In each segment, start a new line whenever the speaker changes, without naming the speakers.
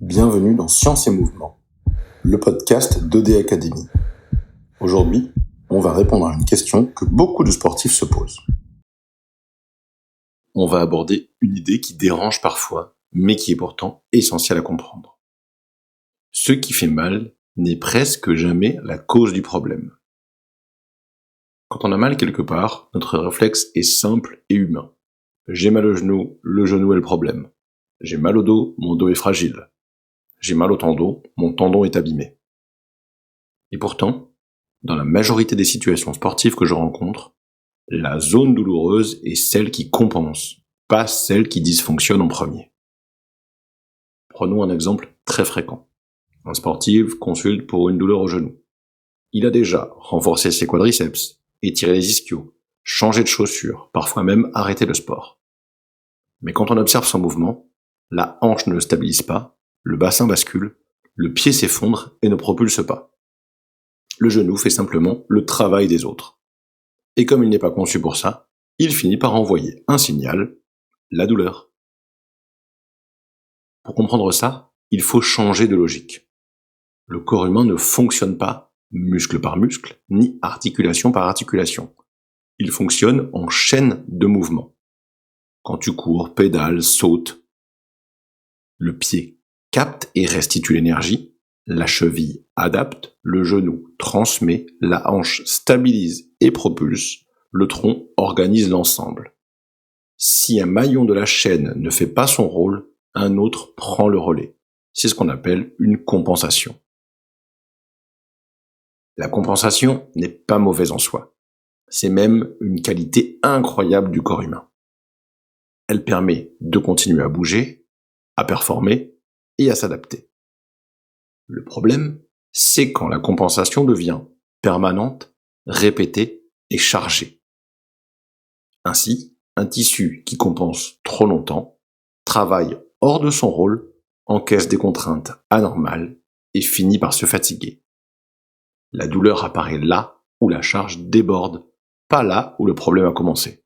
Bienvenue dans Science et Mouvement, le podcast d'ED Academy. Aujourd'hui, on va répondre à une question que beaucoup de sportifs se posent. On va aborder une idée qui dérange parfois, mais qui est pourtant essentielle à comprendre. Ce qui fait mal n'est presque jamais la cause du problème. Quand on a mal quelque part, notre réflexe est simple et humain. J'ai mal au genou, le genou est le problème. J'ai mal au dos, mon dos est fragile. J'ai mal au tendon, mon tendon est abîmé. Et pourtant, dans la majorité des situations sportives que je rencontre, la zone douloureuse est celle qui compense, pas celle qui dysfonctionne en premier. Prenons un exemple très fréquent. Un sportif consulte pour une douleur au genou. Il a déjà renforcé ses quadriceps, étiré les ischios, changé de chaussures, parfois même arrêté le sport. Mais quand on observe son mouvement, la hanche ne le stabilise pas, le bassin bascule, le pied s'effondre et ne propulse pas. Le genou fait simplement le travail des autres. Et comme il n'est pas conçu pour ça, il finit par envoyer un signal, la douleur. Pour comprendre ça, il faut changer de logique. Le corps humain ne fonctionne pas muscle par muscle, ni articulation par articulation. Il fonctionne en chaîne de mouvements. Quand tu cours, pédales, sautes, le pied capte et restitue l'énergie, la cheville adapte, le genou transmet, la hanche stabilise et propulse, le tronc organise l'ensemble. Si un maillon de la chaîne ne fait pas son rôle, un autre prend le relais. C'est ce qu'on appelle une compensation. La compensation n'est pas mauvaise en soi. C'est même une qualité incroyable du corps humain. Elle permet de continuer à bouger, à performer et à s'adapter. Le problème, c'est quand la compensation devient permanente, répétée et chargée. Ainsi, un tissu qui compense trop longtemps travaille hors de son rôle, encaisse des contraintes anormales et finit par se fatiguer. La douleur apparaît là où la charge déborde, pas là où le problème a commencé.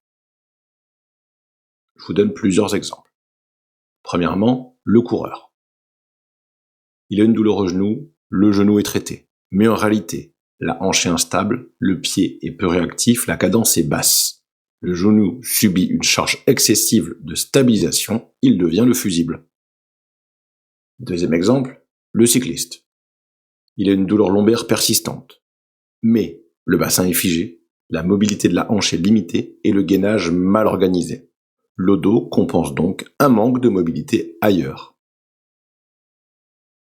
Je vous donne plusieurs exemples. Premièrement, le coureur. Il a une douleur au genou, le genou est traité. Mais en réalité, la hanche est instable, le pied est peu réactif, la cadence est basse. Le genou subit une charge excessive de stabilisation, il devient le fusible. Deuxième exemple, le cycliste. Il a une douleur lombaire persistante. Mais le bassin est figé, la mobilité de la hanche est limitée et le gainage mal organisé. Le dos compense donc un manque de mobilité ailleurs.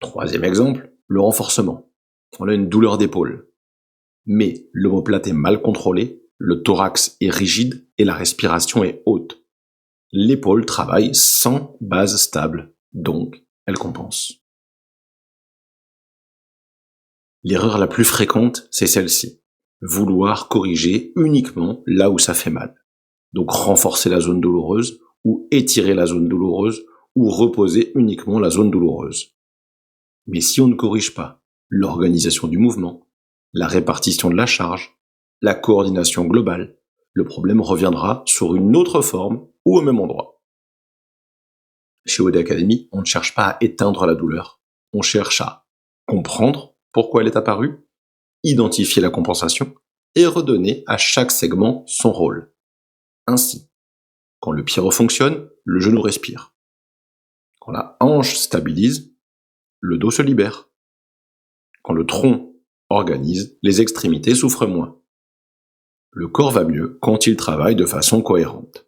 Troisième exemple, le renforcement. On a une douleur d'épaule. Mais l'omoplate est mal contrôlée, le thorax est rigide et la respiration est haute. L'épaule travaille sans base stable, donc elle compense. L'erreur la plus fréquente, c'est celle-ci. Vouloir corriger uniquement là où ça fait mal. Donc renforcer la zone douloureuse, ou étirer la zone douloureuse, ou reposer uniquement la zone douloureuse. Mais si on ne corrige pas l'organisation du mouvement, la répartition de la charge, la coordination globale, le problème reviendra sur une autre forme ou au même endroit. Chez ED Academy, on ne cherche pas à éteindre la douleur. On cherche à comprendre pourquoi elle est apparue, identifier la compensation et redonner à chaque segment son rôle. Ainsi, quand le pied refonctionne, le genou respire. Quand la hanche stabilise, le dos se libère. Quand le tronc organise, les extrémités souffrent moins. Le corps va mieux quand il travaille de façon cohérente.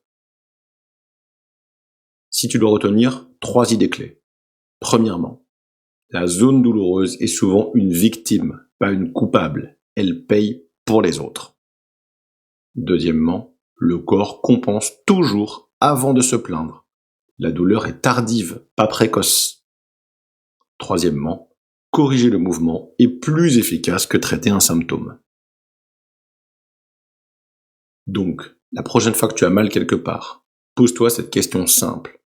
Si tu dois retenir 3 idées clés. Premièrement, la zone douloureuse est souvent une victime, pas une coupable. Elle paye pour les autres. Deuxièmement, le corps compense toujours avant de se plaindre. La douleur est tardive, pas précoce. Troisièmement, corriger le mouvement est plus efficace que traiter un symptôme. Donc, la prochaine fois que tu as mal quelque part, pose-toi cette question simple.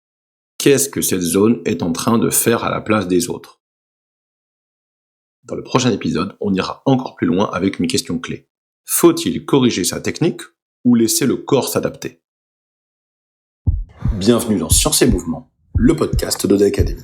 Qu'est-ce que cette zone est en train de faire à la place des autres ? Dans le prochain épisode, on ira encore plus loin avec une question clé. Faut-il corriger sa technique ou laisser le corps s'adapter ? Bienvenue dans Science et Mouvement, le podcast d'ED Academy.